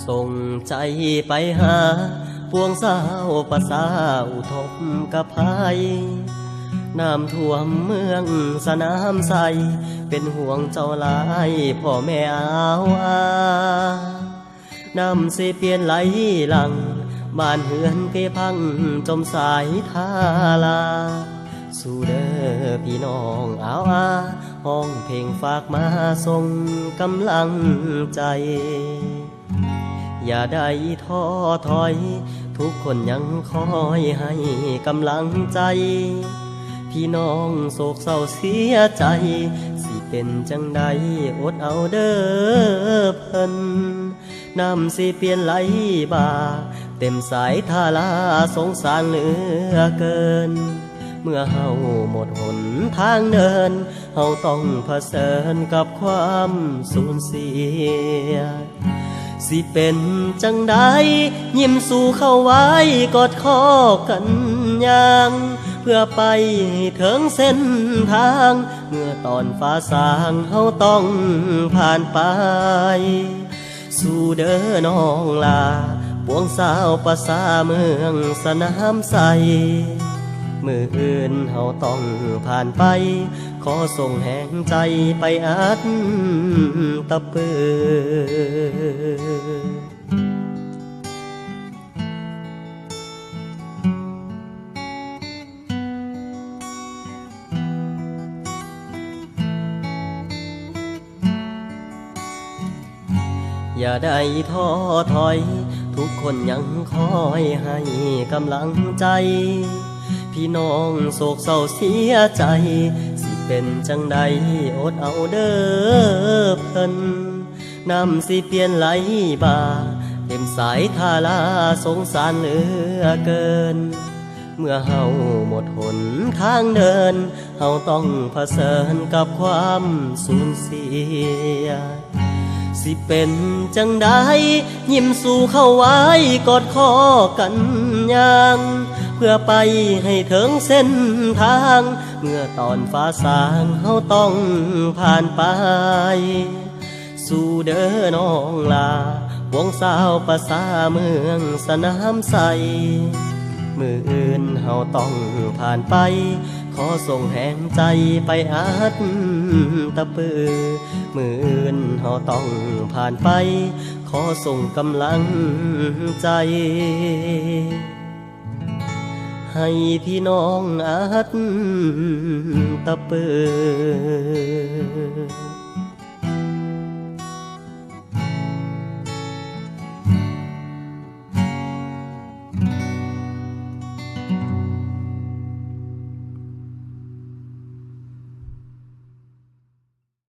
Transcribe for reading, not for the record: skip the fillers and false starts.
ส่งใจไปหาปวงสาวประสาอุทกกับภัยน้ำท่วมเมืองสนามใสเป็นห่วงเจ้าหลายพ่อแม่อาวอาน้ำสิเปลี่ยนไหลหลังบ้านเฮือนเพพังจมสายทาลาสู่เด้อพี่น้องอาวอาห้องเพลงฝากมาส่งกำลังใจอย่าได้ท้อถอยทุกคนยังคอยให้กำลังใจพี่น้องโศกเศร้าเสียใจสิเป็นจังใดอดเอาเด้อเพิ่นน้ำสิเปลี่ยนไหลบ่าเต็มสายทาลาสงสารเหลือเกินเมื่อเฮาหมดหนทางเดินเฮาต้องเผชิญกับความสูญเสียสิเป็นจังใดยิ้มสู่เข้าไว้กอดคอกันยังเพื่อไปถึงเส้นทางเมื่อตอนฟ้าสางเฮาต้องผ่านไปสู่เด้อน้องลาปวงสาวประสาเมืองสนามใสมืออื่นเฮาต้องผ่านไปขอส่งแห่งใจไปอัดตะปืออย่าได้ท้อถอยทุกคนยังคอยให้กำลังใจพี่น้องโศกเศร้าเสียใจสิเป็นจังใดอดเอาเด้อเพิ่นน้ำสิเปลี่ยนไหลบ่าเต็มสายทาลาสงสารเหลือเกินเมื่อเฮาหมดหนทางเดินเฮาต้องเผชิญกับความสูญเสียสิเป็นจังใดยิ้มสู่เข้าไว้กอดคอกันยังเพื่อไปให้ถึงเส้นทางเมื่อตอนฟ้าสางเฮาต้องผ่านไปสู่เด้อน้องลาวงสาวประสาเมืองสนามใสมืออื่นเฮาต้องผ่านไปขอส่งแห่งใจไปอัดตะปือมืออื่นเฮาต้องผ่านไปขอส่งกำลังใจให้พี่น้องอัดตะปือ